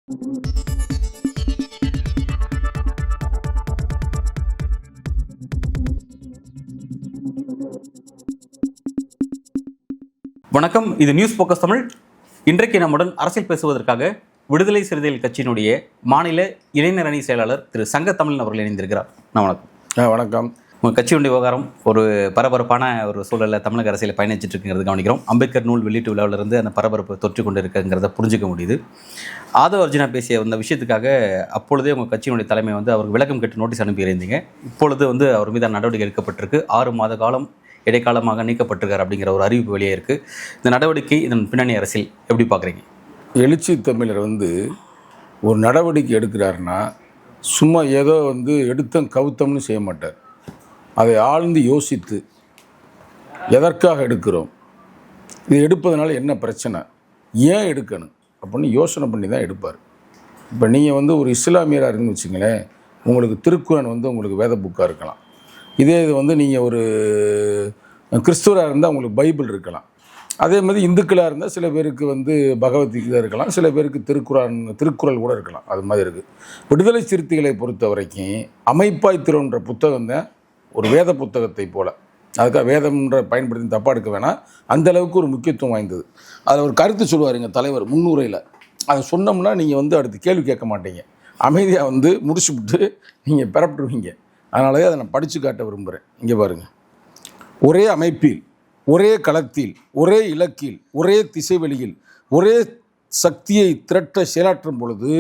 வணக்கம், இது news focus Tamil. இன்றைக்கு நம்முடன் அரசியல் பேசுவதற்காக விடுதலை சிறுத்தைகள் கட்சியினுடைய மாநில இளைஞர் அணி செயலாளர் திரு சங்கத்தமிழன் அவர்கள் இணைந்திருக்கிறார். வணக்கம். வணக்கம். உங்கள் கட்சியுடைய விவகாரம் ஒரு பரபரப்பான ஒரு சூழலில் தமிழக அரசியல் பயணிச்சுட்டு இருக்குங்கிறது கவனிக்கிறோம். அம்பேத்கர் நூல் வெளியீட்டு விழாவிலிருந்து அந்த பரபரப்பு தொற்று கொண்டு இருக்குங்கிறத புரிஞ்சிக்க முடியுது. ஆதவ அர்ஜுனா பேசிய அந்த விஷயத்துக்காக அப்பொழுதே உங்கள் கட்சியினுடைய தலைமை அவருக்கு விளக்கம் கேட்டு நோட்டீஸ் அனுப்பியிருந்தீங்க. இப்பொழுது அவர் மீதான நடவடிக்கை எடுக்கப்பட்டிருக்கு. 6 மாத காலம் இடைக்காலமாக நீக்கப்பட்டிருக்கார் அப்படிங்கிற ஒரு அறிவிப்பு வெளியே இருக்குது. இந்த நடவடிக்கை, இதன் பின்னணி அரசியல் எப்படி பார்க்குறீங்க? எழுச்சி தமிழர் ஒரு நடவடிக்கை எடுக்கிறாருன்னா சும்மா ஏதோ எடுத்தம் கவுத்தம்னு செய்ய மாட்டார். அதை ஆழ்ந்து யோசித்து எதற்காக எடுக்கிறோம், இது எடுப்பதனால என்ன பிரச்சனை, ஏன் எடுக்கணும் அப்படின்னு யோசனை பண்ணி தான் எடுப்பார். இப்போ நீங்கள் ஒரு இஸ்லாமியராக இருக்குன்னு வச்சுங்களேன், உங்களுக்கு திருக்குறள் உங்களுக்கு வேத புக்காக இருக்கலாம். இதே இது நீங்கள் ஒரு கிறிஸ்துவராக இருந்தால் உங்களுக்கு பைபிள் இருக்கலாம். அதே மாதிரி இந்துக்களாக இருந்தால் சில பேருக்கு பகவத்கீதை இருக்கலாம், சில பேருக்கு திருக்குறள் கூட இருக்கலாம். அது மாதிரி இருக்குது. விடுதலை சிறுத்தைகளை பொறுத்த வரைக்கும் அமைப்பாய் திருன்ற புத்தகம் தான் ஒரு வேத புத்தகத்தை போல். அதுக்காக வேதம்ன்ற பயன்படுத்தி தப்பாக எடுக்க வேணாம். அந்தளவுக்கு ஒரு முக்கியத்துவம் வாய்ந்தது. அதில் ஒரு கருத்து சொல்லுவார் எங்கள் தலைவர் முன்னுரையில். அதை சொன்னோம்னா நீங்கள் அடுத்து கேள்வி கேட்க மாட்டீங்க, அமைதியாக முடிச்சுவிட்டு நீங்கள் பெறப்பட்டுருவீங்க. அதனாலே அதை நான் படித்து காட்ட விரும்புகிறேன். இங்கே பாருங்கள். ஒரே அமைப்பில், ஒரே களத்தில், ஒரே இலக்கில், ஒரே திசைவெளியில், ஒரே சக்தியை திரட்ட செயலாற்றும் பொழுது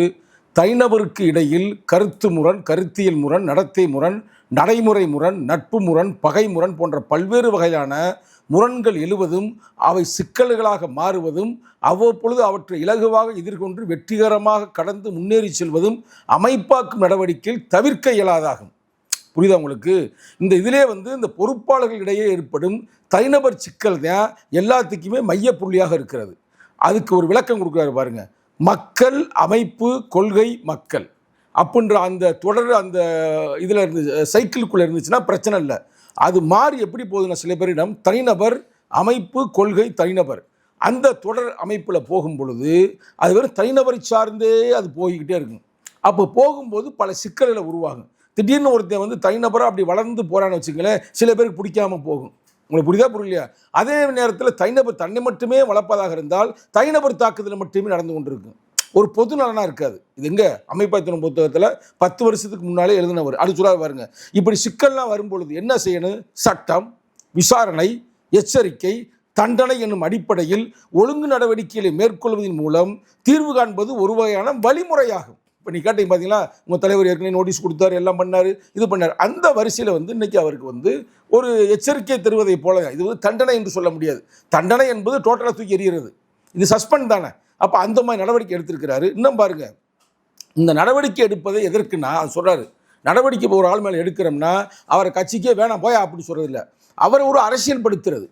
தனிநபருக்கு இடையில் கருத்து முரண், கருத்தியல் முரண், நடத்தை முரண், நடைமுறை முரண், நட்பு முரண், பகை முரண் போன்ற பல்வேறு வகையான முரண்கள் எழுவதும் அவை சிக்கல்களாக மாறுவதும் அவ்வப்பொழுது அவற்றை இலகுவாக எதிர்கொண்டு வெற்றிகரமாக கடந்து முன்னேறி செல்வதும் அமைப்பாக்கும் நடவடிக்கையில் தவிர்க்க இயலாதாகும். புரியுதா உங்களுக்கு? இந்த இதிலே இந்த பொறுப்பாளர்களிடையே ஏற்படும் தனிநபர் சிக்கல் தான் எல்லாத்துக்குமே மையப்புள்ளியாக இருக்கிறது. அதுக்கு ஒரு விளக்கம் கொடுக்குறாரு பாருங்க. மக்கள், அமைப்பு, கொள்கை, மக்கள் அப்படின்ற அந்த தொடர் அந்த இதில் இருந்து சைக்கிளுக்குள்ளே இருந்துச்சுன்னா பிரச்சனை இல்லை. அது மாறி எப்படி போகுதுன்னா, சில பேரிடம் தனிநபர், அமைப்பு, கொள்கை, தனிநபர் அந்த தொடர் அமைப்பில் போகும் பொழுது அது வெறும் தனிநபரை சார்ந்தே அது போய்கிட்டே இருக்கும். அப்போ போகும்போது பல சிக்கல்களை உருவாகும். திடீர்னு ஒருத்தன் தனிநபராக அப்படி வளர்ந்து போகிறான்னு வச்சுங்களேன், சில பேருக்கு பிடிக்காமல் போகும். உங்களுக்கு புரியுதா புரியலையா? அதே நேரத்தில் தனிநபர் தன்னை மட்டுமே வளர்ப்பதாக இருந்தால் தனிநபர் தாக்குதல் மட்டுமே நடந்து கொண்டிருக்கும். ஒரு பொது நலனாக இருக்காது. இது எங்கே அமைப்பாய்த்தின புத்தகத்தில் 10 வருஷத்துக்கு முன்னாலே எழுதினவர். அது சொல்ல பாருங்க. இப்படி சிக்கல்லாம் வரும்பொழுது என்ன செய்யணும்? சட்டம், விசாரணை, எச்சரிக்கை, தண்டனை என்னும் அடிப்படையில் ஒழுங்கு நடவடிக்கைகளை மேற்கொள்வதன் மூலம் தீர்வு காண்பது ஒரு வகையான வழிமுறையாகும். இப்போ நீ கேட்டீங்க பார்த்தீங்களா, உங்கள் தலைவர் ஏற்கனவே நோட்டீஸ் கொடுத்தாரு, எல்லாம் பண்ணார், இது பண்ணார். அந்த வரிசையில் இன்றைக்கி அவருக்கு ஒரு எச்சரிக்கை தருவதை போல. இது தண்டனை என்று சொல்ல முடியாது. தண்டனை என்பது டோட்டலாக தூக்கி எறிகிறது. இது சஸ்பெண்ட் தானே. அப்போ அந்த மாதிரி நடவடிக்கை எடுத்திருக்கிறாரு. இன்னும் பாருங்கள், இந்த நடவடிக்கை எடுப்பதை எதற்குன்னா அது சொல்கிறாரு. நடவடிக்கை ஒரு ஆள் மேலே எடுக்கிறோம்னா அவரை கட்சிக்கே வேணாம் போயா அப்படி சொல்கிறதில்ல, அவரை ஒரு அரசியல்படுத்துறது.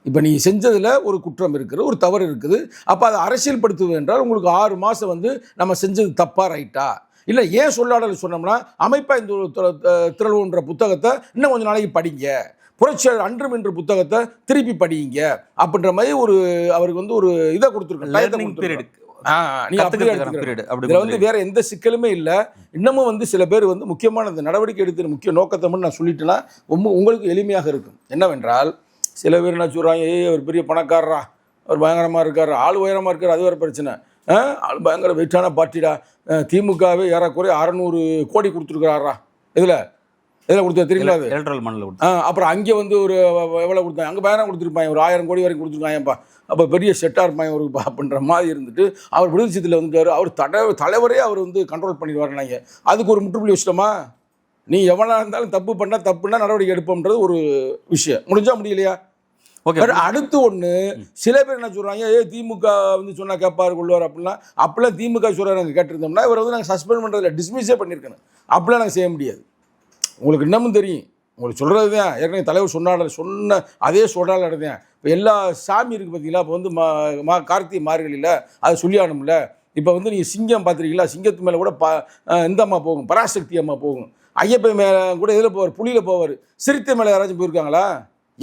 இப்போ நீங்கள் செஞ்சதில் ஒரு குற்றம் இருக்குது, ஒரு தவறு இருக்குது. அப்போ அதை அரசியல்படுத்துவது என்றால் உங்களுக்கு 6 மாதம் நம்ம செஞ்சது தப்பா ரைட்டா இல்லை, ஏன் சொல்லாடல் சொன்னோம்னா அமைப்பா இந்த திரள்வுன்ற புத்தகத்தை இன்னும் கொஞ்சம் நாளைக்கு படிங்க, புரட்சியாளர் அன்றும் என்ற புத்தகத்தை திருப்பி படிங்க அப்படின்ற மாதிரி அவருக்கு ஒரு இதை கொடுத்துருக்கேன். இதில் வேற எந்த சிக்கலுமே இல்லை. இன்னமும் சில பேர் முக்கியமான இந்த நடவடிக்கை எடுத்து முக்கிய நோக்கத்தை நான் சொல்லிட்டேன்னா உங்களுக்கு எளிமையாக இருக்கும். என்னவென்றால், சில பேர் என்ன சொல்கிறாங்க, அவர் பெரிய பணக்காரரா, அவர் பயங்கரமாக இருக்கார், ஆள் உயரமாக இருக்கார், அது வேறு பிரச்சனை. ஆள் பயங்கர வெயிட்டான பார்ட்டிடா, திமுகவே ஏறக்குறைய 600 கோடி கொடுத்துருக்குறாரா. இதில் கொடுத்தா தெரியுங்களா? அது எலக்ட்ரல் மண்ணில் கொடுத்தா. அப்புறம் அங்கே ஒரு எவ்வளோ கொடுத்தாங்க, அங்கே பயங்கரம் கொடுத்துருப்பாங்க, ஒரு 1000 கோடி வரைக்கும் கொடுத்துருக்காங்கப்பா. அப்போ பெரிய செட்டாக இருப்பாங்க ஒரு அப்படின்ற மாதிரி இருந்துட்டு அவர் விடுதலை சிறுத்தையில் வந்துட்டார். அவர் தலைவரே அவர் கண்ட்ரோல் பண்ணிடுவாருனாங்க. அதுக்கு ஒரு முற்றுப்புள்ளி வச்சிட்டோமா? நீ எவ்வளோ இருந்தாலும் தப்பு பண்ணால் தப்புன்னா நடவடிக்கை எடுப்போம்ன்றது ஒரு விஷயம். முடிஞ்சா முடியலையா? ஓகே. அடுத்து ஒன்று, சில பேர் என்ன சொல்கிறாங்க, திமுக சொன்னால் கேட்பார் கொள்வார் அப்படிலாம் திமுக சொல்கிறார். நாங்கள் கேட்டிருந்தோம்னா இவர் நாங்கள் சஸ்பெண்ட் பண்ணுறதில்ல, டிஸ்மிஸே பண்ணியிருக்கணும். அப்படிலாம் நாங்கள் செய்ய முடியாது. உங்களுக்கு இன்னமும் தெரியும், உங்களுக்கு சொல்கிறது தான் ஏற்கனவே தலைவர் சொன்ன அதே சொல்லாடல் தான். இப்போ எல்லா சாமி இருக்குது பார்த்தீங்களா, இப்போ கார்த்திகை மார்கழியில் அதை சொல்லியானும்ல. இப்போ நீங்கள் சிங்கம் பார்த்துருக்கீங்களா, சிங்கத்து மேலே கூட இந்த அம்மா போகும், பராசக்தி அம்மா போகும். ஐயப்பன் மேலே கூட இதில் போவார், புலியில் போவார். சிறுத்தை மேலே யாராச்சும் போயிருக்காங்களா?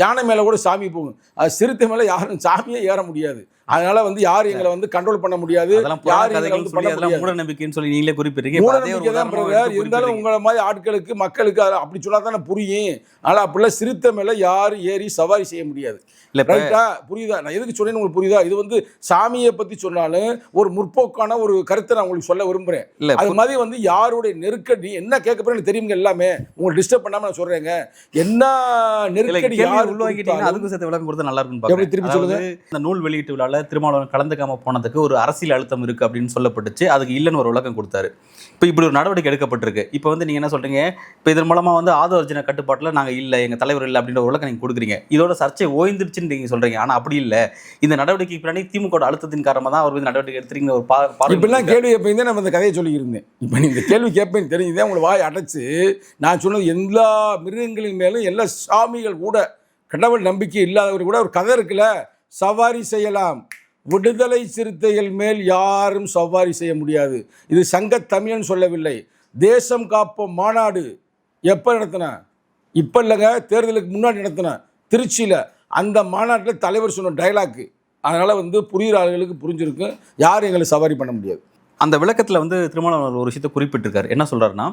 யானை மேலே கூட சாமி போகும். அது சிறுத்தை மேலே யாரும் சாமியே ஏற முடியாது. அதனால வந்து யாரும் எங்களை வந்து கண்ட்ரோல் பண்ண முடியாது, அதெல்லாம் புராண யாரும் எங்களை கதைகள் வந்து சொல்லி பண்ண அதெல்லாம் முடியாது. மூட நம்பிக்கைன்னு சொல்லி நீங்களே குறிப்பிடுறீங்க. இப்ப மூட அதே ஒரு நம்பிக்கை தான் உதாரணமா பிரதர். எடுத்து இருந்தாலும் குறிப்பிடுறீங்க. உங்களை மாதிரி ஆட்களுக்கு மக்களுக்கு அப்படி சொன்னா தானே புரியும். ஆனால் அப்படிலாம் சிறுத்தை மேல யாரும் ஏறி சவாரி செய்ய முடியாது. இல்ல இப்ப ரைட்டா? புரியுதா? நான் எதுக்கு சொன்னேன்னு உங்களுக்கு புரியுதா? இது வந்து சாமியை பத்தி சொன்னாலும் ஒரு முற்போக்கான ஒரு கருத்தை நான் உங்களுக்கு சொல்ல விரும்புறேன். இல்ல அது மாதிரி வந்து யாருடைய நெருக்கடி என்ன கேட்க போறேன்னு எனக்கு தெரியுங்க. எல்லாமே உங்களை டிஸ்டர்ப் பண்ணாம நான் சொல்றேங்க. என்ன நெருக்கடி யார் உள்வாங்கிட்டீங்கன்னா அதுக்கும் சேர்த்து விளக்கம் கொடுத்தா நல்லா இருக்கும்னு எப்படி பாக்குறேன். திருப்பி அதாவது சொல்லுங்க. இந்த நூல் வெளியீட்டு விழால திருமாவளவன் கலந்துக்காம போனதுக்கு ஒரு அரசியல் அழுத்தம் இருக்கு அப்படின்னு சொல்லப்பட்டுச்சு. அதுக்கு இல்லைன்னு ஒரு விளக்கம் கொடுத்தாரு. இப்போ இப்படி ஒரு நடவடிக்கை எடுக்கப்பட்டிருக்கு. இப்போ வந்து நீங்க என்ன சொல்றீங்க, இப்போ இதன் மூலமா வந்து ஆதவ அர்ஜுன கட்டுப்பாட்டில் நாங்க இல்லை, எங்க தலைவர் இல்லை அப்படின்ற ஒரு விளக்கம் நீங்க கொடுக்குறீங்க. இதோட சர்ச்சை ஓய்ந்துருச்சுன்னு நீங்க சொல்றீங்க. ஆனா அப்படி இல்லை, இந்த நடவடிக்கைக்கு பின்னாடி திமுக அழுத்தத்தின் காரணமாக தான் அவர் மீது நடவடிக்கை எடுத்துறீங்க ஒரு இப்பெல்லாம் கேள்வி கேட்பீங்க. நம்ம இந்த கதையை சொல்லியிருந்தேன். இப்போ நீ இந்த கேள்வி கேட்பேன்னு தெரிஞ்சுதான் உங்களை வாய் அடைச்சு நான் சொன்னது. எல்லா மிருகங்களின் மேலும் எல்லா சாமிகள் கூட கடவுள் நம்பிக்கை இல்லாதவர் கூட ஒரு கதை இருக்குல்ல, சவாரி செய்யலாம். விடுதலை சிறுத்தைகள் மேல் யாரும் சவாரி செய்ய முடியாது. இது சங்க தமிழன் சொல்லவில்லை. தேசம் காப்போம் மாநாடு எப்போ நடத்தின? இப்போ இல்லைங்க, தேர்தலுக்கு முன்னாடி நடத்தின திருச்சியில். அந்த மாநாட்டில் தலைவர் சொன்ன டைலாக்கு. அதனால் வந்து புரிகிற ஆளுகளுக்கு புரிஞ்சிருக்கும். யாரும் எங்களை சவாரி பண்ண முடியாது. அந்த விளக்கத்தில் வந்து திருமாவளவன் ஒரு விஷயத்தை குறிப்பிட்டிருக்காரு. என்ன சொல்றாருன்னா,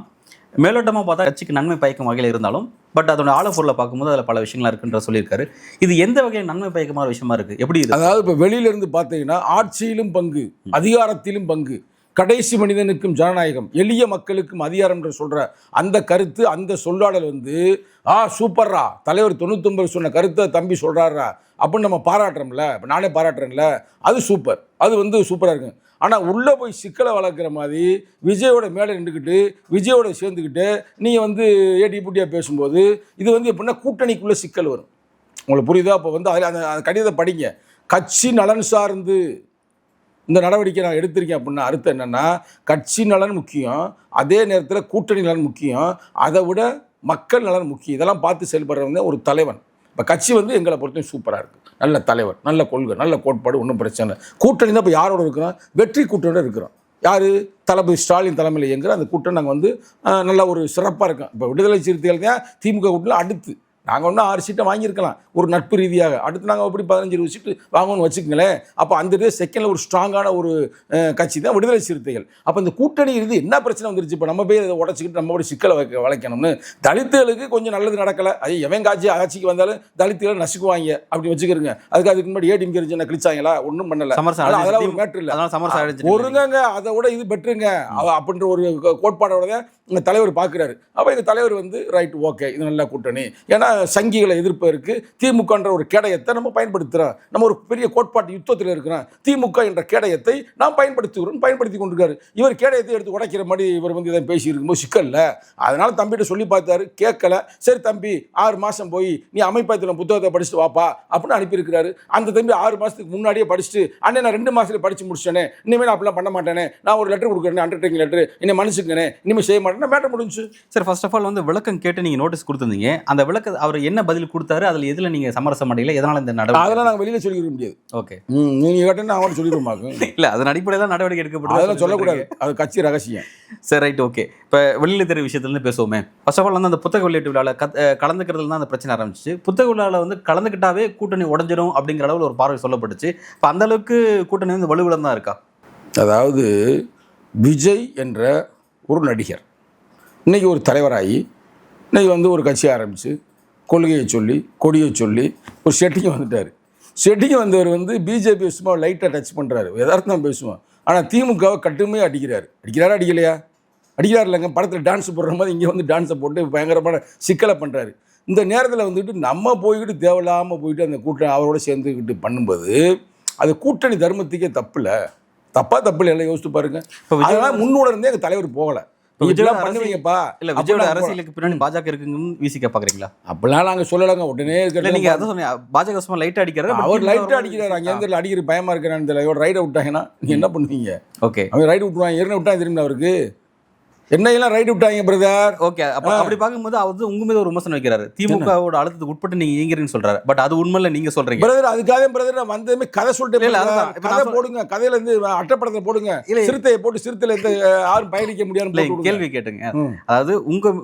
மேலோட்டமாக பார்த்தா கட்சிக்கு நன்மை பயக்கும் வகையில் இருந்தாலும் பட் அதோட ஆழப்பொருளை பார்க்கும்போது அதில் பல விஷயங்களா இருக்குன்ற சொல்லியிருக்காரு. இது எந்த வகையில் நன்மை பயக்கமான விஷயமா இருக்கு? எப்படி இது? அதாவது இப்போ வெளியிலிருந்து பார்த்தீங்கன்னா ஆட்சியிலும் பங்கு, அதிகாரத்திலும் பங்கு, கடைசி மனிதனுக்கும் ஜனநாயகம், எளிய மக்களுக்கும் அதிகாரம் என்று சொல்ற அந்த கருத்து, அந்த சொல்லாடல் வந்து சூப்பர்ரா, தலைவர் 99 சொன்ன கருத்தை தம்பி சொல்றாரா அப்படின்னு நம்ம பாராட்டுறோம்ல. இப்போ நானே பாராட்டுறேன்ல, அது சூப்பர். அது வந்து சூப்பராக இருக்கும். ஆனால் உள்ளே போய் சிக்கலை வளர்க்குற மாதிரி விஜயோட மேலே நின்றுக்கிட்டு விஜயோட சேர்ந்துக்கிட்டு நீங்கள் வந்து ஏடி பூட்டியாக பேசும்போது இது வந்து எப்படின்னா கூட்டணிக்குள்ளே சிக்கல் வரும். உங்களுக்கு புரியுதா? அப்போ வந்து அதில் அந்த கடிதத்தை படிங்க. கட்சி நலன் சார்ந்து இந்த நடவடிக்கை நான் எடுத்திருக்கேன் அப்படின்னா அர்த்தம் என்னென்னா, கட்சி நலன் முக்கியம், அதே நேரத்தில் கூட்டணி நலன் முக்கியம், அதை விட மக்கள் நலன் முக்கியம். இதெல்லாம் பார்த்து செயல்படுறவங்க ஒரு தலைவன். இப்போ கட்சி வந்து எங்களை பொறுத்தவரைக்கும் சூப்பராக இருக்குது. நல்ல தலைவர், நல்ல கொள்கை, நல்ல கோட்பாடு, ஒன்றும் பிரச்சனை இல்லை. கூட்டணி தான் இப்போ யாரோட இருக்கிறோம்? வெற்றி கூட்டணியோட இருக்கிறோம். யார்? தளபதி ஸ்டாலின் தலைமையில் இயங்குகிற அந்த கூட்டணி நாங்கள் வந்து நல்ல ஒரு சிறப்பாக இருக்கோம். இப்போ விடுதலை சிறுத்தைகள் தான் திமுக கூட்டணியில் அடுத்து. நாங்கள் ஒன்றும் 6 சீட்டை வாங்கியிருக்கலாம் ஒரு நட்பு ரீதியாக. அடுத்து நாங்கள் எப்படி 15-20 சீட்டு வாங்கணும்னு வச்சுக்கங்களேன். அப்போ அந்த செகண்டில் ஒரு ஸ்ட்ராங்கான ஒரு கட்சி தான் விடுதலை சிறுத்தைகள். அப்போ இந்த கூட்டணி இது என்ன பிரச்சனை வந்துருச்சு? இப்போ நம்ம போய் அதை உடச்சிக்கிட்டு நம்மளோட சிக்கலை வளைக்கணும்னு தலித்துகளுக்கு கொஞ்சம் நல்லது நடக்கலை. அது எவன் ஆட்சிக்கு வந்தாலும் தலித்துகளை நசுக்குவாங்க அப்படி வச்சுக்கிறங்க. அதுக்கு முன்னாடி ஏடிஎம் என்ன கிழிச்சாங்களா? ஒன்றும் பண்ணலை. அதெல்லாம் ஒரு மேட்ரு இல்லை. ஒருங்க அதை விட இது பெற்றுங்க அப்படின்ற ஒரு கோட்பாடோட தான் எங்கள் தலைவர் பார்க்குறாரு. அப்போ எங்கள் தலைவர் வந்து ரைட், ஓகே, இது நல்ல கூட்டணி. ஏன்னா சங்கிகளை எதிர்ப்பதற்கு திமுகன்ற ஒரு கேடயத்தை நம்ம பயன்படுத்துகிறோம். நம்ம ஒரு பெரிய கோட்பாட்டு யுத்தத்தில் இருக்கிறோம். திமுக என்ற கேடயத்தை நாம் பயன்படுத்தி கொண்டிருக்காரு. இவர் கேடயத்தை எடுத்து உடைக்கிற மாதிரி இவர் வந்து இதை பேசி இருக்கும்போது சிக்கல் இல்லை. அதனால தம்பிகிட்ட சொல்லி பார்த்தாரு, கேட்கல. சரி தம்பி 6 மாதம் போய் நீ அமைப்பாயத்தில் புத்தகத்தை படிச்சுட்டு வாப்பா அப்படின்னு அனுப்பியிருக்கிறாரு. அந்த தம்பி 6 மாதத்துக்கு முன்னாடியே படிச்சுட்டு, அண்ணே நான் 2 மாதத்துல படித்து முடிச்சேனே, இனிமேல் நான் அப்படிலாம் பண்ண மாட்டேனே, நான் ஒரு லெட்டர் கொடுக்குறேன், அண்டர்டேக்கிங் லெட்டர், என்னை மன்னிச்சுக்கனே, இனிமேல் செய்ய மாட்டேன், மேட்டர் முடிஞ்சு. சரி, ஃபர்ஸ்ட் ஆஃப் ஆல் வந்து விளக்கம் கேட்டு நீங்கள் நோட்டீஸ் கொடுத்துருந்தீங்க. அந்த விளக்க அவர் என்ன பதில் கொடுத்தாரு? அதில் எதில் நீங்கள் சமரசம் அடையல? எதனால் இந்த நடவடிக்கை? அதெல்லாம் நாங்கள் வெளியில் சொல்லிட முடியாது. ஓகே, நீங்கள் கேட்டேன்னா அவன் சொல்லிடுவோமாக்கும். இல்லை, அதன் அடிப்படையில் நடவடிக்கை எடுக்கப்படும். அதெல்லாம் சொல்லக்கூடாது, அது கட்சி ரகசியம். சரி, ரைட், ஓகே. இப்போ வெளியில் தெரிய விஷயத்துலேருந்து பேசுவோமே. ஃபர்ஸ்ட் ஆஃப் ஆல் வந்து அந்த புத்தக வெளியீட்டு விழாவில் கலந்துக்கிறதுல தான் அந்த பிரச்சனை ஆரம்பிச்சிச்சு. புத்தக விழாவில் வந்து கலந்துக்கிட்டாவே கூட்டணி உடஞ்சிடும் அப்படிங்கிற அளவில் ஒரு பார்வை சொல்லப்பட்டுச்சு. இப்போ அந்த அளவுக்கு கூட்டணி வந்து வலுவிலம் தான் இருக்கா? அதாவது விஜய் என்ற ஒரு நடிகர் இன்றைக்கி ஒரு தலைவராகி இன்றைக்கி வந்து ஒரு கட்சி ஆரம்பித்து கொள்கையை சொல்லி கொடியை சொல்லி ஒரு செட்டிங் வந்துட்டார். செட்டிங் வந்தவர் வந்து பிஜேபி சும்மா லைட்டாக டச் பண்ணுறாரு, எதார்த்தம் பேசுவோம். ஆனால் திமுகவை கட்டுமையாக அடிக்கிறாரா அடிக்கலையா? அடிக்கிறார் இல்லைங்க. படத்தில் டான்ஸ் போடுற மாதிரி இங்கே வந்து டான்ஸை போட்டு பயங்கரமான சிக்கலை பண்ணுறாரு. இந்த நேரத்தில் வந்துட்டு நம்ம போய்கிட்டு தேவையில்லாமல் போயிட்டு அந்த கூட்டணி அவரோட சேர்ந்துக்கிட்டு பண்ணும்போது அது கூட்டணி தர்மத்துக்கே தப்பு இல்லை. எல்லாம் யோசிச்சு பாருங்க. அதனால் முன்னுடனே எங்கள் தலைவர் போகலை. பண்ணுவீங்கப்பா இல்ல, விஜயோட அரசியலுக்கு பின்னாடி பாஜக இருக்குன்னு விசிக்க பாக்குறீங்களா? அப்படிலாம் நாங்க சொல்லலாங்க. உடனே நீங்க அதான் சொன்னீங்க, பாஜக சும்மா லைட்டா அடிக்கிறாரு. அவர் லைட்டா அடிக்கிறாரு. அங்கே இருந்து அடிக்கிற பயமா இருக்கிறான்னு தெரியல. ரைடை விட்டாங்கன்னா நீங்க என்ன பண்ணுவீங்க? ஓகே, அவங்க ரைடு விட்டுருவாங்க. ஏறின விட்டா தெரியுமா அவருக்கு? என்னையெல்லாம் ரைடு விட்டாங்க பிரதர். ஓகே, அப்படி பார்க்கும்போது அவர் உங்க மீது ஒரு விமர்சனம் வைக்கிறாரு. திமுகவோட அழுத்தத்துக்கு உட்பட்டு நீங்க இயங்குறீங்கன்னு சொல்றாரு. பட் அது உண்மையில நீங்க சொல்றீங்க பிரதர். அதுக்காக பிரதர் நான் வந்ததுமே கதை சொல்லிட்டு கதை போடுங்க, கதையில இருந்து அட்டப்படத்தை போடுங்க, சிறுத்தையை போட்டு சிறுத்தையில இருந்து யாரும் பயணிக்க முடியாது கேள்வி கேட்டுங்க. அதாவது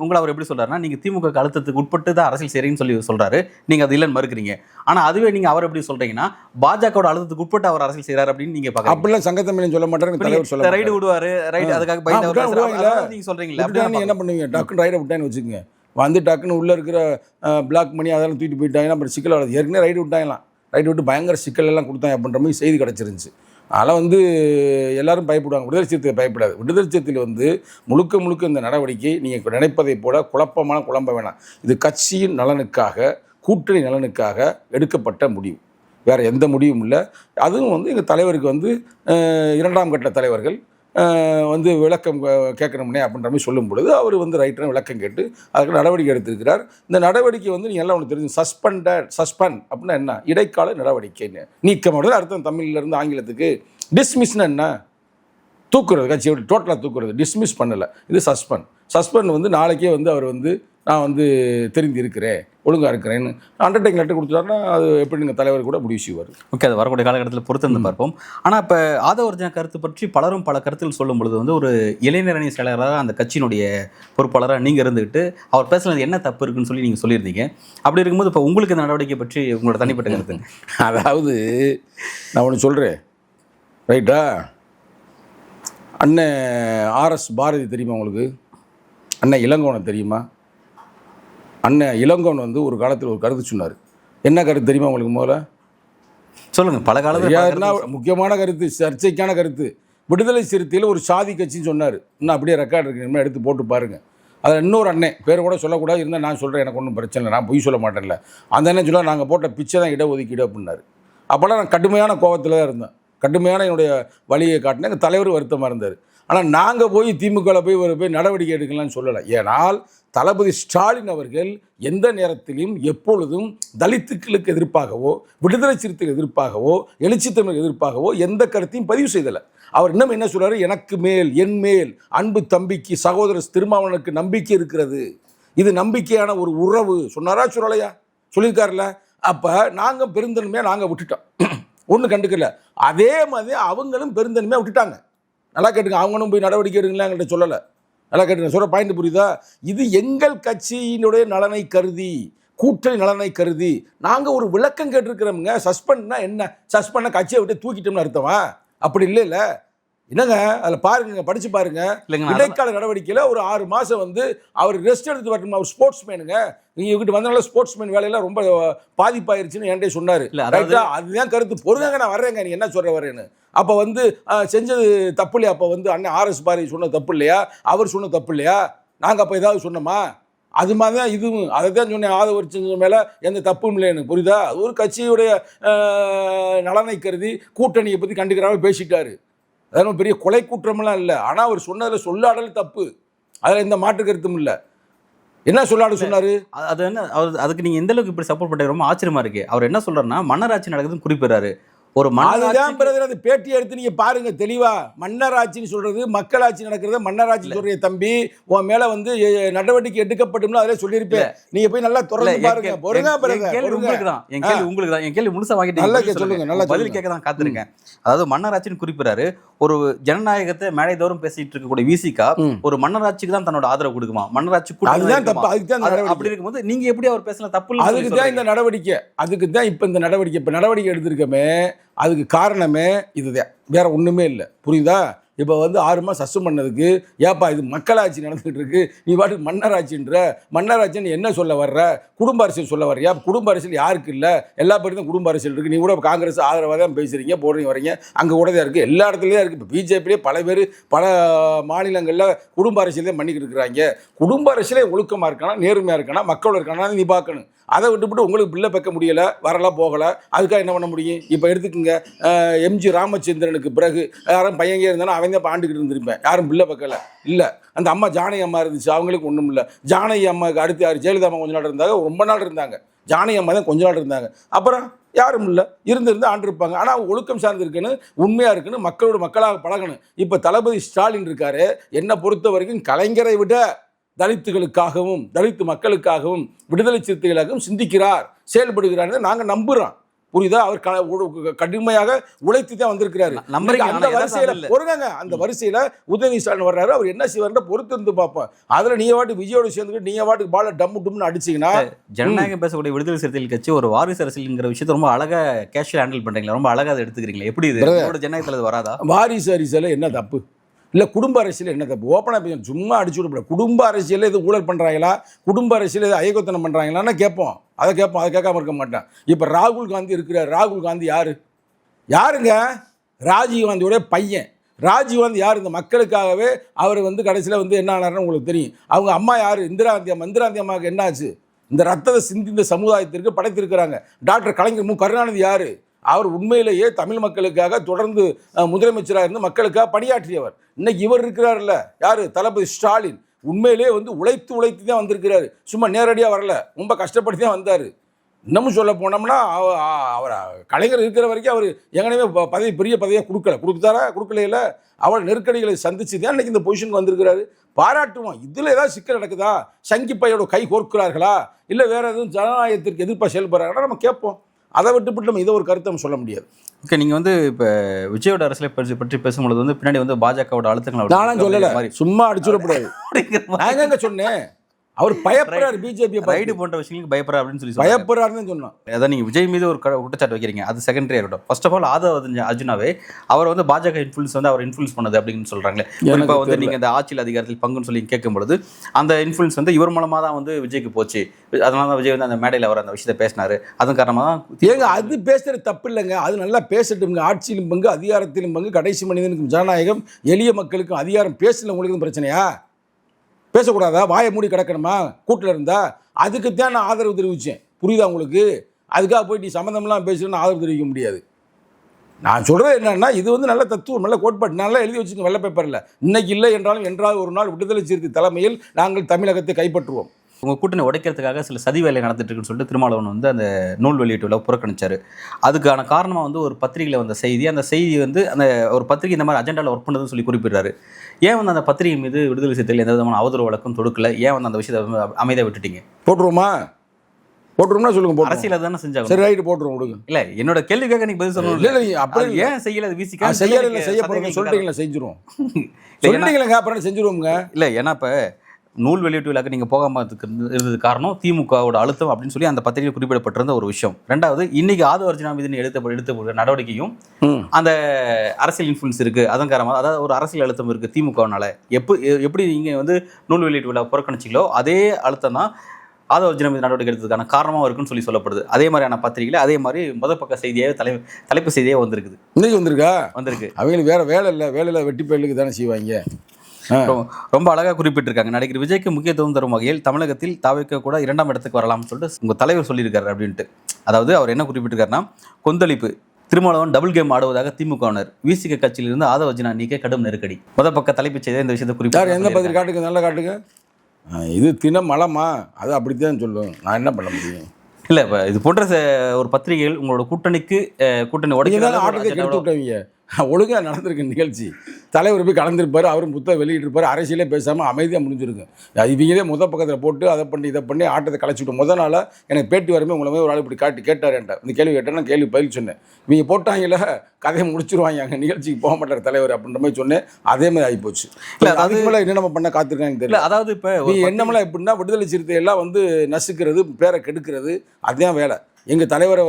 உங்களை அவர் எப்படி சொல்றாருன்னா, நீங்க திமுக அழுத்தத்துக்கு உட்பட்டு தான் அரசியல் செய்றீங்கன்னு சொல்லி சொல்றாரு. நீங்க அது இல்லைன்னு மறுக்கிறீங்க. ஆனா அதுவே நீங்க அவர் எப்படி சொல்றீங்கன்னா, பாஜகவோட அழுத்தத்துக்கு உட்பட்டு அவர் அரசியல் செய்யறாரு அப்படின்னு நீங்க பாக்க அப்படிலாம் சங்கத்தமிழ் சொல்ல மாட்டாரு. தலைவர் சொல்ல ரைடு விடுவாரு, ரைடு அதுக்காக பயந்து நீங்க சொல்றீங்களா? என்ன பண்ணுவீங்க? டக்குன்னு ரைடை விட்டான்னு வச்சுக்கோங்க, வந்து டக்குன்னு உள்ளே இருக்கிற பிளாக் பண்ணி அதெல்லாம் தூக்கிட்டு போயிட்டாங்கன்னா அப்புறம் சிக்கல் வராது. ஏற்கனவே ரைடு விட்டாங்களாம், ரைடு விட்டு பயங்கர சிக்கல் எல்லாம் கொடுத்தாங்க அப்படின்ற மாதிரி செய்தி கிடச்சிருந்துச்சு. அதனால் வந்து எல்லாரும் பயப்படுவாங்க. விடுதலை சிறுத்தை பயப்படாது. விடுதலை சிறுத்தையில் முழுக்க முழுக்க இந்த நடவடிக்கை நீங்கள் நினைப்பதை போல குழம்ப வேணாம். இது கட்சியின் நலனுக்காக, கூட்டணி நலனுக்காக எடுக்கப்பட்ட முடிவு, வேறு எந்த முடிவும் இல்லை. அதுவும் எங்கள் தலைவருக்கு இரண்டாம் கட்ட தலைவர்கள் விளக்கம் கேட்கணும்னே அப்படின்ற மாதிரி சொல்லும் பொழுது அவர் ரைட்டராக விளக்கம் கேட்டு அதுக்கு நடவடிக்கை எடுத்திருக்கிறார். இந்த நடவடிக்கை நீங்கள் எல்லாம் ஒன்று தெரிஞ்சு சஸ்பெண்ட் அப்படின்னா என்ன? இடைக்கால நடவடிக்கைன்னு நீக்கம் அப்படின்னா அர்த்தம். தமிழ்லேருந்து ஆங்கிலத்துக்கு டிஸ்மிஸ்னா என்ன? தூக்குறது, கட்சியை விட்டு டோட்டலாக தூக்குறது. டிஸ்மிஸ் பண்ணலை, இது சஸ்பெண்ட் நாளைக்கே அவர் நான் தெரிந்து இருக்கிறேன், ஒழுங்காக இருக்கிறேன்னு அண்டர்டேக்கிங் லெட்டர் கொடுத்துட்டாருன்னா அது எப்படி நீங்கள் தலைவர் கூட முடிவு செய்வார். ஓகே, அது வரக்கூடிய காலகட்டத்தில் பொறுத்து பார்ப்போம். ஆனால் இப்போ ஆதவர்ஜன கருத்து பற்றி பலரும் பல கருத்தில் சொல்லும் பொழுது ஒரு இளைஞரணி செயலராக அந்த கட்சியினுடைய பொறுப்பாளராக நீங்கள் இருந்துக்கிட்டு அவர் பேசுனது என்ன தப்பு இருக்குன்னு சொல்லி நீங்கள் சொல்லியிருந்தீங்க. அப்படி இருக்கும்போது இப்போ உங்களுக்கு இந்த நடவடிக்கை பற்றி உங்களோட தனிப்பட்ட கருத்து? அதாவது நான் ஒன்று சொல்கிறேன் ரைட்டா. அண்ணன் ஆர்எஸ் பாரதி தெரியுமா உங்களுக்கு? அண்ணன் இளங்கோவனை தெரியுமா? அண்ணன் இளங்கோவன் ஒரு காலத்தில் ஒரு கருத்து சொன்னார். என்ன கருத்து தெரியுமா உங்களுக்கு? முதல்ல சொல்லுங்கள். பல காலத்தில் முக்கியமான கருத்து, சர்ச்சைக்கான கருத்து. விடுதலை சிறுத்தையில் ஒரு சாதி கட்சின்னு சொன்னார். இன்னும் அப்படியே ரெக்கார்டு இருக்கு, இனிமேல் எடுத்து போட்டு பாருங்கள். அதில் இன்னொரு அண்ணன் பேர் கூட சொல்லக்கூடாது, இருந்தால் நான் சொல்கிறேன், எனக்கு ஒன்றும் பிரச்சனை இல்லை, நான் பொய் சொல்ல மாட்டேன்ல. அந்த அண்ணன் சொல்ல நாங்கள் போட்ட பிச்சை தான் இடஒதுக்கீடு அப்படின்னாரு. அப்போல்லாம் நான் கடுமையான கோபத்தில் தான் இருந்தேன், கடுமையான என்னுடைய வழியை காட்டினேன். எங்கள் தலைவர் வருத்தமாக இருந்தார். ஆனால் நாங்கள் போய் திமுகவில் போய் நடவடிக்கை எடுக்கலாம்னு சொல்லலை. ஏனால் தளபதி ஸ்டாலின் அவர்கள் எந்த நேரத்திலும் எப்பொழுதும் தலித்துக்களுக்கு எதிர்ப்பாகவோ, விடுதலை சிறுத்தைகள் எதிர்ப்பாகவோ, எழுச்சி தமிழ் எதிர்ப்பாகவோ எந்த கருத்தையும் பதிவு செய்தலை. அவர் இன்னும் என்ன சொல்கிறாரு? எனக்கு மேல், என் மேல் அன்பு தம்பிக்கு, சகோதரர் திருமாவளவனுக்கு நம்பிக்கை இருக்கிறது, இது நம்பிக்கையான ஒரு உறவு சொன்னாரா சொல்லலையா? சொல்லியிருக்காருல்ல. அப்போ நாங்கள் பெருந்தன்மையாக நாங்கள் விட்டுட்டோம், ஒன்றும் கண்டுக்கல. அதே மாதிரி அவங்களும் பெருந்தன்மையாக விட்டுட்டாங்க. நல்லா கேட்டுங்க, அவங்களும் போய் நடவடிக்கை எடுங்களா எங்கள்கிட்ட சொல்லலை. நல்லா கேட்டுங்க, சொல்கிற பாயிண்ட் புரியுதா? இது எங்கள் கட்சியினுடைய நலனை கருதி, கூட்டணி நலனை கருதி நாங்கள் ஒரு விளக்கம் கேட்டிருக்கிறோமுங்க. சஸ்பெண்ட்னா என்ன? சஸ்பெண்டை கட்சியை விட்டு தூக்கிட்டோம்னு அர்த்தமா? அப்படி இல்லை. என்னங்க அதில் பாருங்க, படித்து பாருங்க. இடைக்கால நடவடிக்கையில் ஒரு 6 மாதம் அவர் ரெஸ்ட் எடுத்து வரணும். அவர் ஸ்போர்ட்ஸ் மேனுங்க. நீங்கள் இவங்கிட்ட வந்தனால ஸ்போர்ட்ஸ் மேன் வேலையெல்லாம் ரொம்ப பாதிப்பாயிருச்சுன்னு என்கிட்ட சொன்னார். அதுதான் கருத்து. பொறுங்க, நான் வர்றேங்க, நீ என்ன சொல்கிற வரேன்னு. அப்போ செஞ்சது தப்பு இல்லையா? அப்போ அண்ணன் ஆர்எஸ் பாரதி சொன்னது தப்பு இல்லையா? அவர் சொன்னது தப்பு இல்லையா? நாங்கள் அப்போ ஏதாவது சொன்னோமா? அது மாதிரி தான் இதுவும். அதை தான் சொன்னேன், ஆதவர் செஞ்ச மேலே எந்த தப்பும் இல்லைன்னு. புரியுதா? அது ஒரு கட்சியுடைய நலனை கருதி கூட்டணியை பற்றி கண்டுக்கிறாமல் பேசிட்டாரு. அதனால் பெரிய கொலை குற்றமெல்லாம் இல்லை. ஆனால் அவர் சொன்னதில் சொல்லாடல் தப்பு, அதில் எந்த மாற்று கருத்தும் இல்லை. என்ன சொல்லாடு சொன்னார்? அது என்ன, அவர் அதுக்கு நீங்கள் எந்த அளவுக்கு இப்படி சப்போர்ட் பண்ணுறது ரொம்ப ஆச்சரியமாக இருக்குது. அவர் என்ன சொல்கிறாருன்னா, மன்னராட்சி நடக்குதுன்னு குறிப்பிடுறாரு. ஒரு அதுதான் பிரதர், அந்த பேட்டி எடுத்து நீங்க பாருங்க தெளிவா. மன்னராட்சின்னு சொல்றது மக்களாட்சி நடக்கிறத மன்னராட்சி சொல்ற தம்பி. உன் மேல நடவடிக்கை எடுக்கப்படும் அதிலே சொல்லியிருப்பேன். நீங்க போய் நல்லா தொடர்ந்து பாருங்க. பொறுங்க பிரதர், உங்களுக்கு தான் என் கேள்வி முழுசா வாங்கிட்டு நல்லா சொல்லுங்க, நல்லா பதில் கேட்க தான் காத்திருங்க. அதாவது மன்னராட்சின்னு குறிப்பிடாரு. ஒரு ஜனநாயகத்தை மேடை தோறும் பேசிட்டு இருக்கக்கூடிய விசிகா ஒரு மன்னராட்சிக்கு தான் தன்னோட ஆதரவு கொடுக்குமா? மன்னராட்சி அதுதான் தப்பு. அப்படி இருக்கும்போது நீங்க எப்படி அவர் பேசல தப்பு இல்லை? அதுக்கு தான் இந்த நடவடிக்கை, அதுக்கு தான் இப்ப இந்த நடவடிக்கை. இப்ப நடவடிக்கை எடுத்திருக்கமே, அதுக்கு காரணமே இதுதான், வேற ஒன்றுமே இல்லை. புரியுதா? இப்போ 6 மாதம் சஸ்பெண்ட் பண்ணதுக்கு, ஏப்பா இது மக்களாட்சி நடந்துகிட்டு இருக்கு, நீ பாட்டுக்கு மன்னராட்சின்ற. மன்னராட்சின்னு என்ன சொல்ல வர்ற? குடும்ப அரசியல் சொல்ல வர்றியா? குடும்ப அரசியல் யாருக்கு இல்லை? எல்லா பேருக்கும் குடும்ப அரசியல் இருக்குது. நீ கூட காங்கிரஸ் ஆதரவாக தான் பேசுகிறீங்க, போடுறீங்க, வரீங்க. அங்கே கூட தான் இருக்குது, எல்லா இடத்துலையும் இருக்குது. இப்போ பிஜேபியிலே பல பேர் பல மாநிலங்களில் குடும்ப அரசியல் தான் பண்ணிக்கிட்டு இருக்கிறாங்க. குடும்ப அரசியலே ஒழுக்கமாக இருக்கானா, நேர்மையாக இருக்கானா, மக்களோட இருக்கானா நீ பார்க்கணும். அதை விட்டுவிட்டு உங்களுக்கு பிள்ளை வைக்க முடியலை, வரலாம் போகலை, அதுக்காக என்ன பண்ண முடியும்? இப்போ எடுத்துக்கோங்க, எம்ஜி ராமச்சந்திரனுக்கு பிறகு யாரும் பையங்க இருந்தாலும் அவன் தான் ஆண்டுக்கிட்டு இருந்திருப்பேன். யாரும் பிள்ளை வைக்கலை இல்லை. அந்த அம்மா ஜானகி அம்மா இருந்துச்சு, அவங்களுக்கு ஒன்றும் இல்லை. ஜானகி அம்மாவுக்கு அடுத்து யார்? ஜெயலலிதா அம்மா கொஞ்ச நாள் இருந்தாங்க, ரொம்ப நாள் இருந்தாங்க. ஜானகி அம்மா தான் கொஞ்ச நாள் இருந்தாங்க. அப்புறம் யாரும் இல்லை, இருந்து ஆண்டிருப்பாங்க. ஆனால் ஒழுக்கம் சார்ந்து இருக்குன்னு, உண்மையாக இருக்குன்னு, மக்களோட மக்களாக பழகணும். இப்போ தளபதி ஸ்டாலின் இருக்காரு, என்னை பொறுத்த வரைக்கும் கலைஞரை விட தலித்துகளுக்காகவும் தலித்து மக்களுக்காகவும் விடுதலை சிறுத்தைகளுக்காகவும் சிந்திக்கிறார், செயல்படுகிறார் நாங்கள் நம்புகிறோம். புரியுதா? அவர் கடுமையாக உழைத்து தான் வந்திருக்கிறாரு. அந்த வரிசையில பொறுங்க, அந்த வரிசையில உதயநிதி ஸ்டாலின் வர்றாரு, அவர் என்ன செய்வார்ன்ற பொறுத்து இருந்து பார்ப்போம். அதுல நீங்க வாட்டு விஜயோட சேர்ந்துட்டு நீங்க வாட்டுக்கு பால டம்மு டும்னு அடிச்சீங்கன்னா, ஜனநாயகம் பேசக்கூடிய விடுதலை சிறுத்தைகள் கட்சி ஒரு வாரிசு அரசியல்ங்கிற விஷயத்தை ரொம்ப அழகா கேஷுவல் ஹேண்டில் பண்றீங்களா, ரொம்ப அழகா அதை எடுத்துக்கிறீங்களா? எப்படி இது ஜனநாயகத்தில் வராதா? வாரிசு அரசியல் என்ன தப்பு இல்லை, குடும்ப அரசியல் என்ன தப்பு? ஓப்பனாக சும்மா அடிச்சு விடக்கூடாது. குடும்ப அரசியல் எது ஊழல் பண்ணுறாங்களா, குடும்ப அரசியல் எது அயக்கத்தனம் பண்ணுறாங்களான்னு கேட்போம். அதை கேட்காம இருக்க மாட்டேன். இப்போ ராகுல் காந்தி இருக்கிறார். ராகுல் காந்தி யாருங்க? ராஜீவ் காந்தியோடைய பையன். ராஜீவ் காந்தி யார்? இந்த மக்களுக்காகவே அவர் கடைசியில் என்ன ஆனார்னு உங்களுக்கு தெரியும். அவங்க அம்மா யார்? இந்திரா காந்தி அம்மாவுக்கு என்னாச்சு? இந்த ரத்தத்தை சிந்தி இந்த சமுதாயத்திற்கு படைத்திருக்கிறாங்க. டாக்டர் கலைஞர் கருணாநிதி யார்? அவர் உண்மையிலேயே தமிழ் மக்களுக்காக தொடர்ந்து முதலமைச்சராக இருந்து மக்களுக்காக பணியாற்றியவர். இன்னைக்கு இவர் இருக்கிறார்ல, யார்? தளபதி ஸ்டாலின். உண்மையிலேயே உழைத்து தான் வந்திருக்கிறாரு, சும்மா நேரடியாக வரல, ரொம்ப கஷ்டப்பட்டு தான் வந்தார். இன்னமும் சொல்ல போனோம்னா அவர் கலைஞர் இருக்கிற வரைக்கும் அவர் எங்கனையுமே பெரிய பதவியாக கொடுக்கல. அவள் நெருக்கடிகளை சந்திச்சு தான் இன்னைக்கு இந்த பொசிஷனுக்கு வந்திருக்கிறாரு. பாராட்டுவோம். இதில் ஏதாவது சிக்கல் நடக்குதா? சங்கிப்பையோட கை கோர்க்கிறார்களா, இல்லை வேற எதுவும் ஜனநாயகத்திற்கு எதிர்ப்பாக செயல்படுறாங்கன்னா நம்ம கேட்போம். அதை விட்டுவிட்டு நம்ம இதை ஒரு கருத்தை சொல்ல முடியாது. ஓகே, நீங்கள் இப்போ விஜயோட அரசியலை பற்றி பேசும்பொழுது பின்னாடி பாஜகவோட அழுத்தங்கள் நானும் சொல்லலை, சும்மா அடிச்சுடக்கூடாது. நான் எங்க சொன்னேன்? அவர் பயப்படுறாரு, பிஜேபி ரைடு போன்ற விஷயங்களுக்கு பயப்படுறாரு அப்படின்னு சொல்லி பயப்படுறாருன்னு சொன்னோம். அதான் நீங்கள் விஜய் மீது ஒரு குற்றச்சாட்டு வைக்கிறீங்க, அது செகண்டரி இருக்கட்டும். ஃபர்ஸ்ட் ஆஃப் ஆல் ஆதவ அர்ஜுனாவே அவர் பாஜக இன்ஃப்ளூன்ஸ் அவர் இன்ஃப்ளூன்ஸ் பண்ணது அப்படின்னு சொல்கிறாங்களே. இப்போ நீங்கள் இந்த ஆட்சியில் அதிகாரத்தில் பங்குன்னு சொல்லி கேட்கும்பொழுது அந்த இன்ஃப்ளூன்ஸ் இவர் மூலமாக தான் விஜய்க்கு போச்சு. அதனால தான் விஜய் அந்த மேடையில் அவர் அந்த விஷயத்தை பேசினார். அதன் காரணமாக தான் ஏங்க அது பேசுறது தப்பு இல்லைங்க, அது நல்லா பேசட்டுங்க. ஆட்சியிலும் பங்கு, அதிகாரத்திலும் பங்கு, கடைசி மனிதனுக்கும் ஜனநாயகம், எளிய மக்களுக்கும் அதிகாரம். பேசல உங்களுக்கு பிரச்சனையா? பேசக்கூடாதா? வாயை மூடி கிடக்கணுமா கூட்டில் இருந்தா? அதுக்கு தான் நான் ஆதரவு தெரிவித்தேன். புரியுதா உங்களுக்கு? அதுக்காக போய் நீ சம்மந்தம்லாம் பேசுகிறேன்னு ஆதரவு தெரிவிக்க முடியாது. நான் சொல்கிறது என்னன்னா, இது நல்ல தத்துவம், நல்ல கோட்பாடு, நல்லா எழுதி வச்சுக்கோங்க வெள்ளை பேப்பரில். இன்னைக்கு இல்லை என்றாலும் என்றாவது ஒரு நாள் விடுதலை சிறுத்தை தலைமையில் நாங்கள் தமிழகத்தை கைப்பற்றுவோம். உங்கள் கூட்டணி உடைக்கிறதுக்காக சில சதி வேலை நடந்துட்டு இருக்குன்னு சொல்லிட்டு திருமாவளவன் அந்த நூல் வெளியீட்டுல புறக்கணிச்சார். அதுக்கான காரணமாக ஒரு பத்திரிகையில் வந்த செய்தி, அந்த செய்தி அந்த ஒரு பத்திரிகை இந்த மாதிரி அஜெண்டாவில் ஒர்க் பண்ணுறதுன்னு சொல்லி குறிப்பிடுறாரு. ஏன் அந்த பத்திரிகை மீது விடுதலை சிறுத்தைகள் எந்த விதமான அவதூறு வழக்கம் தொடுக்கல? ஏன் அந்த விஷயத்தை அமைதியாக விட்டுட்டீங்க? போட்டுருவோம்னா சொல்லுங்க. அரசியல் அதுதானே செஞ்சாங்க. சரி, ரைட்டு, போட்டுருவோம் விடுங்க. இல்லை, என்னோட கேள்விக்காக நீங்கள் பதில் சொல்லணும். இல்லை அப்படி ஏன் செய்யல? வீசிக்கா செய்யப்படுங்க சொல்லிட்டீங்களா? செஞ்சிருவோம். சொல்லிட்டீங்களா? அப்புறம் செஞ்சிருவோங்க. இல்லை, ஏன்னா இப்போ நூல் வெளியீட்டு விழாக்கு நீங்கள் போகாமல் இருந்தது காரணம் திமுகவோட அழுத்தம் அப்படின்னு சொல்லி அந்த பத்திரிகையில் குறிப்பிடப்பட்டிருந்த ஒரு விஷயம். ரெண்டாவது, இன்னைக்கு ஆதவ அர்ஜுனா மீது எடுத்த நடவடிக்கையும் அந்த அரசியல் இன்ஃப்ளூன்ஸ் இருக்குது. அதன் காரணமாக, அதாவது ஒரு அரசியல் அழுத்தம் இருக்குது திமுகனால. எப்படி நீங்கள் நூல் வெளியீட்டு விழா புறக்கணிச்சிங்களோ அதே அழுத்தம் தான் ஆதவ அர்ஜுனா மீது நடவடிக்கை எடுத்ததுக்கான காரணமாக இருக்குன்னு சொல்லப்படுது. அதே மாதிரியான பத்திரிகையில் அதே மாதிரி முதல் பக்க செய்தியாக தலைப்பு செய்தியாக வந்திருக்கு. இன்னைக்கு வந்திருக்கு. அவங்களுக்கு வேற வேலை இல்லை, வெட்டி பயிலுக்கு தானே செய்வாங்க. ரொம்ப அழகாக குறிப்பிட்டிருக்காங்க. நடிகர் விஜய்க்கு முக்கியத்துவம் தரும் வகையில் தமிழகத்தில் தாவேக்கா கூட 2ஆம் இடத்துக்கு வரலாம்னு சொல்லிட்டு உங்கள் தலைவர் சொல்லியிருக்காரு அப்படின்ட்டு. அதாவது அவர் என்ன குறிப்பிட்டிருக்காருன்னா, கொந்தளிப்பு, திருமாவளவன் டபுள் கேம் ஆடுவதாக திமுகவினர், விசிக கட்சியிலிருந்து ஆதவ அர்ஜுனா நீக்க கடும் நெருக்கடி. முதல் பக்க தலைப்பு செய்த இந்த விஷயத்தை குறிப்பிட்டார். எந்த பத்திரிகை காட்டுங்க, நல்லா காட்டுங்க. இது தினம் மலமா, அது அப்படித்தான் சொல்லுவேன். நான் என்ன பண்ண முடியும்? இல்லை, இப்போ இது போன்ற ஒரு பத்திரிகைகள் உங்களோட கூட்டணி உடைக்கிறாங்க. ஆட்டத்தை கெடுத்து விட்டவங்க. ஒழுங்காக நடந்திருக்கு நிகழ்ச்சி. தலைவர் போய் கலந்துருப்பார், அவரும் புத்தகம் வெளியிட்டிருப்பார், அரசியலே பேசாமல் அமைதியாக முடிஞ்சிருக்கு. இவங்களே முதல் பக்கத்தில் போட்டு அதை பண்ணி இதை பண்ணி ஆட்டத்தை கலைச்சிவிட்டோம். முதல் நாள் எனக்கு பேட்டி வரமே உங்களை ஒரு ஆள் இப்படி கேட்டார் என்கிட்ட. இந்த கேள்வி கேட்டேன்னா கேள்வி பதில் சொன்னேன். இவங்க போட்டாங்கல்ல, கதையை முடிச்சிருவாங்க, அங்கே நிகழ்ச்சிக்கு போக மாட்டார் தலைவர் அப்படின்ற மாதிரி சொன்னேன். அதே மாதிரி ஆகிப்போச்சு. இல்லை, அதுக்கு மேலே என்ன நம்ம பண்ண காத்திருக்காங்க தெரியல. அதாவது இப்போ என்னமெல்லாம் எப்படின்னா, விடுதலை சிறுத்தை எல்லாம் நசுக்கிறது, பேரை கெடுக்கிறது, அதுதான் வேலை. எங்கள் தலைவரை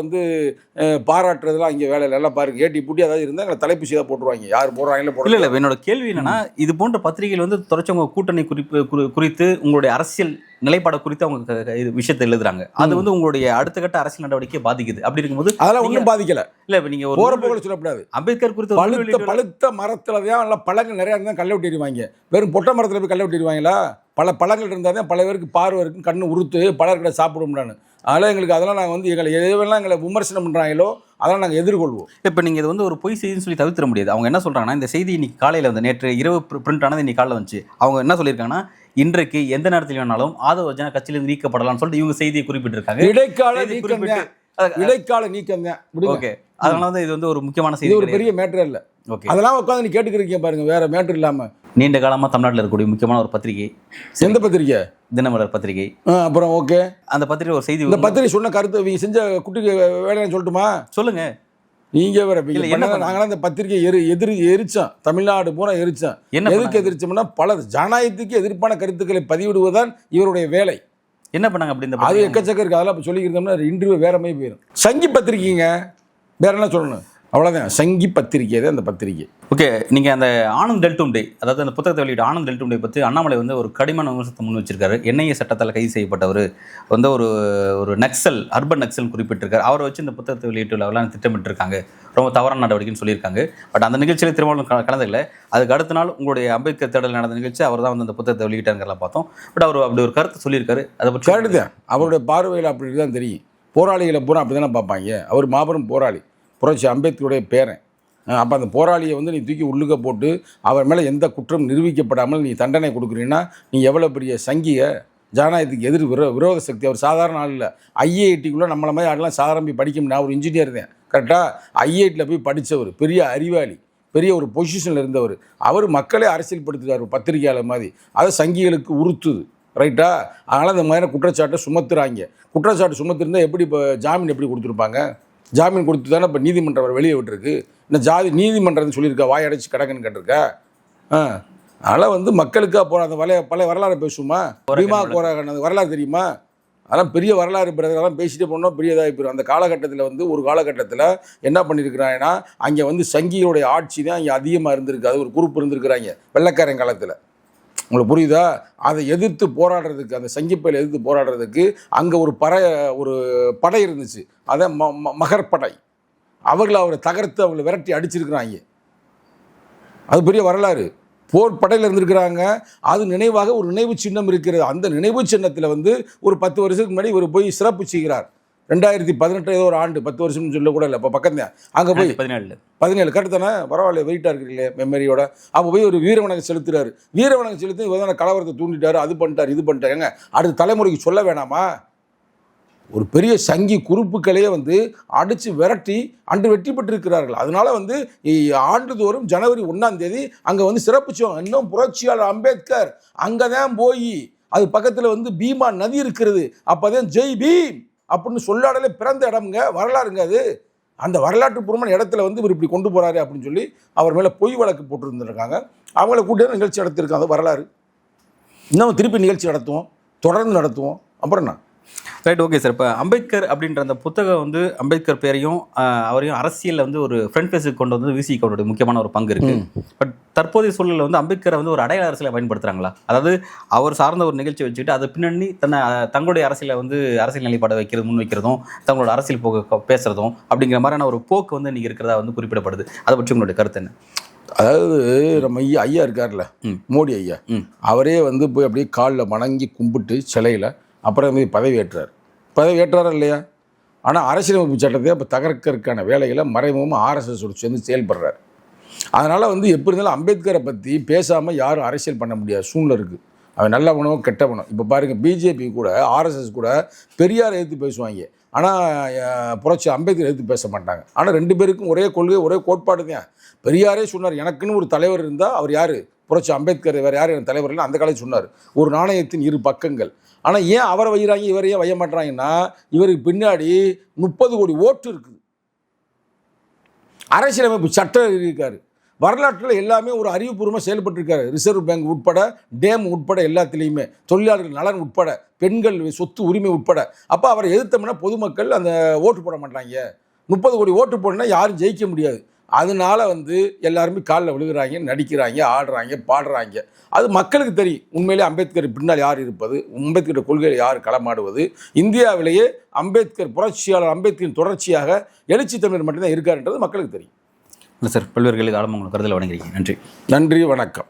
பாராட்டுறதுலாம் இங்கே வேலை இல்லை. எல்லாம் பாருங்க, ஏட்டி பூட்டி அதாவது இருந்தால் எங்களை தலைப்பு செய்தாக போட்டுருவாங்க. யார் போடுறாங்களே போடல. இல்லை, என்னோட கேள்வி என்னன்னா, இது போன்ற பத்திரிகைகள் தொடர்ச்சி உங்கள் கூட்டணி குறித்து உங்களுடைய அரசியல் நிலைப்பாடு குறித்து அவங்க விஷயத்தை எழுதுறாங்க. அது உங்களுடைய அடுத்த கட்ட அரசியல் நடவடிக்கையை பாதிக்குது. அப்படி இருக்கும்போது அதெல்லாம் ஒன்றும் பாதிக்கல. இல்லை, இப்போ நீங்கள் போகிற போகல சொல்லக்கூடாது. அம்பேத்கர் குறித்து பழுத்த மரத்தில் தான் நல்லா பழங்கள் நிறையா இருந்தால் கல்லை விட்டிடுவாங்க. வெறும் பொட்டை மரத்தில் போய் கல்லை விட்டிடுவாங்களா? பல பழங்கள் இருந்தால் தான் பல பேருக்கு பார்வை இருக்கும், கண்ணு உறுத்து பலர்கிட்ட சாப்பிடும்னான்னு. அதனால் எங்களுக்கு அதெல்லாம் நாங்கள் எங்களை எதுவெல்லாம் எங்களை விமர்சனம் பண்ணுறாங்களோ அதெல்லாம் நாங்கள் எதிர்கொள்வோம். இப்போ நீங்கள் இது ஒரு பொய் செய்தின்னு சொல்லி தவிர்த்திட முடியாது. அவங்க என்ன சொல்கிறாங்கன்னா, இந்த செய்தி இன்னைக்கு காலையில் நேற்று இரவு பிரிண்ட் ஆனது இன்னைக்கு காலையில் வந்துச்சு. அவங்க என்ன சொல்லியிருக்காங்கன்னா, இன்றைக்கு எந்த நேரத்தில் வேணாலும் ஆதவ அர்ஜுனா கட்சியிலிருந்து நீக்கப்படலாம்னு சொல்லிட்டு இவங்க செய்தியை குறிப்பிட்டிருக்காங்க. இடைக்கால நீக்கம், இடைக்கால நீக்கம் தான். ஓகே, அதனால தான் இது வந்து ஒரு முக்கியமான செய்தி. இது ஒரு பெரிய மேட்டர் இல்லை. ஓகே, அதெல்லாம் உட்காந்து நீ கேட்டுக்கிறீங்க பாருங்க, வேற மேட்டர் இல்லாம. நீண்ட காலமாக தமிழ்நாட்டில் இருக்கக்கூடிய முக்கியமான ஒரு பத்திரிகை. எந்த பத்திரிக்கை? தினமலர் பத்திரிகை. அப்புறம் ஓகே, அந்த பத்திரிகை ஒரு செய்தி. இந்த பத்திரிகை சொன்ன கருத்து இவங்க செஞ்ச குட்டி வேலைன்னு சொல்லட்டுமா? சொல்லுங்க. நீங்க வேற நாங்களாம் இந்த பத்திரிகை எரிச்சோம், தமிழ்நாடு பூரா எரிச்சோம். எதுக்கு எதிர்ச்சோம்னா, பல ஜனநாயகத்துக்கு எதிர்ப்பான கருத்துக்களை பதிவிடுவதுதான் இவருடைய வேலை. என்ன பண்ணாங்க அப்படி? இந்த அது எக்கச்சக்க இருக்கு, அதெல்லாம் சொல்லிக்கிறோம்னா இன்டர்வியூ வேற மாதிரி போயிடும். சங்கி பத்திரிக்கைங்க, வேற என்ன சொல்லணும், அவ்வளோதான். சங்கி பத்திரிக்கை தான் அந்த பத்திரிக்கை. ஓகே, நீங்கள் அந்த ஆனந்த் டெல்டும் டே, அதாவது அந்த புத்தகத்தை வெளியிட்ட ஆனந்த் டெல்டும் டே பற்றி அண்ணாமலை வந்து ஒரு கடிமான விமர்சனத்தை முன் வச்சிருக்காரு. என்ஐஏ சட்டத்தால் கைது செய்யப்பட்டவர் வந்து ஒரு நக்சல், அர்பன் நக்சல் குறிப்பிட்டிருக்காரு. அவரை வச்சு இந்த புத்தகத்தை வெளியிட்டு விழாவெல்லாம் திட்டமிட்டிருக்காங்க, ரொம்ப தவறான நடவடிக்கைன்னு சொல்லியிருக்காங்க. பட் அந்த நிகழ்ச்சியில் திருமாவளவன் கலந்துக்கல. அதுக்கு அடுத்த நாள் உங்களுடைய அம்பேத்கர் தேடல் நடந்த நிகழ்ச்சி அவர் தான் வந்து அந்த புத்தகத்தை வெளியிட்டாங்கிறலாம் பார்த்தோம். பட் அவர் அப்படி ஒரு கருத்து சொல்லியிருக்காரு. அதை பற்றி கருத்து தான், அவருடைய பார்வையில் அப்படி தான் தெரியும். போராளிகளை பூரா அப்படி தானே பார்ப்பாங்க. அவர் மாபெரும் போராளி, புரட்சி அம்பேத்கருடைய பேரன். அப்போ அந்த போராளியை வந்து நீ தூக்கி உள்ளுக்க போட்டு அவர் மேலே எந்த குற்றம் நிரூபிக்கப்படாமல் நீ தண்டனை கொடுக்குறீன்னா நீ எவ்வளோ பெரிய சங்கிய, ஜனநாயகத்துக்கு விரோத சக்தி. அவர் சாதாரண ஆள் இல்லை. ஐஐடிக்குள்ளே நம்மளை மாதிரி ஆடெல்லாம் சாதாரண போய் படிக்க முடியாது. ஒரு இன்ஜினியர் தான் கரெக்டாக. ஐஐடியில் போய் படித்தவர், பெரிய அறிவாளி, பெரிய ஒரு பொசிஷனில் இருந்தவர். அவர் மக்களே அரசியல்படுத்துகிறார் ஒரு பத்திரிகையாளர் மாதிரி. அதை சங்கிகளுக்கு உறுத்துது, ரைட்டா? அதனால் அந்த மாதிரி குற்றச்சாட்டை சுமத்துறாங்க. குற்றச்சாட்டு சுமத்திருந்தால் எப்படி இப்போ ஜாமீன் எப்படி கொடுத்துருப்பாங்க? ஜாமீன் கொடுத்து தானே இப்போ நீதிமன்றம் அவர் வெளியே விட்டுருக்கு. இந்த நீதிமன்றத்தை சொல்லியிருக்கா வாய் அடைச்சி கிடக்குன்னு கேட்டிருக்கா? அதனால் வந்து மக்களுக்காக போகிற அந்த பழைய வரலாறு பேசுமா? பீமா போராக அந்த வரலாறு தெரியுமா? அதெல்லாம் பெரிய வரலாறு பிறகு அதெல்லாம் பேசிகிட்டே போனோம், பெரியதாக போயிடும். அந்த காலகட்டத்தில் வந்து ஒரு காலகட்டத்தில் என்ன பண்ணியிருக்கிறாங்கன்னா, அங்கே வந்து சங்கியோடைய ஆட்சி தான் இங்கே அதிகமாக இருந்திருக்கு. அது ஒரு குரூப் இருந்திருக்கிறாங்க வெள்ளைக்காரன் காலத்தில். உங்களுக்கு புரியுதா? அதை எதிர்த்து போராடுறதுக்கு, அந்த சங்கிப்பையில் எதிர்த்து போராடுறதுக்கு அங்கே ஒரு படை இருந்துச்சு. அதான் மகர் படை. அவரை தகர்த்து அவங்களை விரட்டி அடிச்சிருக்கிறாங்க. அது பெரிய வரலாறு. போர் படையில் இருந்திருக்கிறாங்க. அது நினைவாக ஒரு நினைவு சின்னம் இருக்கிறது. அந்த நினைவு சின்னத்தில் வந்து ஒரு 10 வருஷத்துக்கு முன்னாடி இவர் போய் சிறப்பு செய்கிறார். 2018 ஏதோ ஒரு ஆண்டு, 10 வருஷம்னு சொல்ல கூட இல்லை, இப்போ பக்கம் தான். அங்கே போய் 17 கரெக்டு தானே, பரவாயில்ல, வெயிட்டாக இருக்கிறீங்களே மெமரியோட. அப்போ போய் ஒரு வீரவணக்கம் செலுத்துறாரு. வீரவணக்கம் செலுத்தி இவர் கலவரத்தை தூண்டிட்டார், அது பண்ணிட்டார், இது பண்ணிட்டாருங்க. அடுத்த தலைமுறைக்கு சொல்ல வேணாமா? ஒரு பெரிய சங்கி குறுப்புகளையே வந்து அடித்து விரட்டி அன்று வெற்றி பெற்றிருக்கிறார்கள். அதனால வந்து ஆண்டுதோறும் ஜனவரி 1ஆம் தேதி அங்கே வந்து சிறப்பிச்சோம். இன்னும் புரட்சியாளர் அம்பேத்கர் அங்கே தான் போய், அது பக்கத்தில் வந்து பீமா நதி இருக்கிறது, அப்போ தான் ஜெய் பீம் அப்படின்னு சொல்லாடலே பிறந்த இடம்ங்க, வரலாறுங்க அது. அந்த வரலாற்று பூர்வமான இடத்துல வந்து இவர் இப்படி கொண்டு போகிறாரு அப்படின்னு சொல்லி அவர் மேலே பொய் வழக்கு போட்டுருந்துருக்காங்க. அவங்கள கூட்டி நிகழ்ச்சி நடத்திருக்காங்க. வரலாறு இன்னும் திருப்பி நிகழ்ச்சி நடத்துவோம், தொடர்ந்து நடத்துவோம். அப்புறம் என்ன? Right, okay sir. இப்போ அம்பேத்கர் அப்படின்ற அந்த புத்தகம் வந்து அம்பேத்கர் பேரையும் அவரையும் அரசியலில் வந்து ஒரு ஃப்ரண்ட் பேஸுக்கு கொண்டு வந்து விசிகவுடைய முக்கியமான ஒரு பங்கு இருக்குது. பட் தற்போதைய சூழலில் வந்து அம்பேத்கரை வந்து ஒரு அடையாள அரசியலை பயன்படுத்துகிறாங்களா? அதாவது அவர் சார்ந்த ஒரு நிகழ்ச்சி வச்சுக்கிட்டு அதை பின்னாடி தங்களுடைய அரசியலை வந்து அரசியல் நிலைப்பாடை முன் வைக்கிறதும் தங்களோட அரசியல் போக்கு பேசுகிறதும் அப்படிங்கிற மாதிரியான ஒரு போக்கு வந்து இன்றைக்கி இருக்கிறதா வந்து குறிப்பிடப்படுது. அதை பற்றி உங்களுடைய கருத்து என்ன? அதாவது நம்ம ஐயா இருக்கார்ல, மோடி ஐயா, அவரே வந்து போய் அப்படியே காலில் வணங்கி கும்பிட்டு சிலையில் அப்புறம் பதவி ஏற்றாரா இல்லையா? ஆனால் அரசியலமைப்பு சட்டத்தை இப்போ தகர்க்கறதுக்கான வேலைகளை மறைமுகமாக ஆர்எஸ்எஸோடு சேர்ந்து செயல்படுறார். அதனால் வந்து எப்படி இருந்தாலும் அம்பேத்கரை பற்றி பேசாமல் யாரும் அரசியல் பண்ண முடியாது சூழ்நிலை இருக்குது. அவன் நல்லவனோ கெட்டவனோ. இப்போ பாருங்கள், பிஜேபி கூட ஆர்எஸ்எஸ் கூட பெரியாரை எதிர்த்து பேசுவாங்க, ஆனால் புரட்சி அம்பேத்கர் எதிர்த்து பேச மாட்டாங்க. ஆனால் 2 பேருக்கும் ஒரே கொள்கை, ஒரே கோட்பாடு தான். பெரியாரே சொன்னார், எனக்குன்னு ஒரு தலைவர் இருந்தால் அவர் யார்? புரட்சி அம்பேத்கர். வேறு யார் எனக்கு தலைவர் இல்லை? அந்த காலத்தில் சொன்னார், ஒரு நாணயத்தின் 2 பக்கங்கள். ஆனால் ஏன் அவரை வைகிறாங்க, இவரை ஏன் வைய மாட்டாங்கன்னா, இவருக்கு பின்னாடி 30 கோடி ஓட்டு இருக்குது. அரசியலமைப்பு சட்டம் இருக்காரு. வரலாற்றில் எல்லாமே ஒரு அறிவுபூர்வமாக செயல்பட்டுருக்காரு. ரிசர்வ் பேங்க் உட்பட, டேம் உட்பட, எல்லாத்துலேயுமே தொழிலாளர்கள் நலன் உட்பட, பெண்கள் சொத்து உரிமை உட்பட. அப்போ அவரை எதிர்த்தோம்னா பொதுமக்கள் அந்த ஓட்டு போட மாட்டாங்க. 30 கோடி ஓட்டு போடணும்னா யாரும் ஜெயிக்க முடியாது. அதனால வந்து எல்லாருமே காலில் விழுகிறாங்க, நடிக்கிறாங்க, ஆடுறாங்க, பாடுறாங்க. அது மக்களுக்கு தெரியும் உண்மையிலே அம்பேத்கர் பின்னால் யார் இருப்பது, அம்பேத்கர் கொள்கையில் யார் களமாடுவது. இந்தியாவிலேயே அம்பேத்கர், புரட்சியாளர் அம்பேத்கரின் தொடர்ச்சியாக எழுச்சி தமிழர் மட்டும்தான் இருக்காருன்றது மக்களுக்கு தெரியும். இல்லை சார், பல்வேறு ஆழமாக உங்களுக்கு கருத்தில் வணங்குறீங்க. நன்றி. நன்றி, வணக்கம்.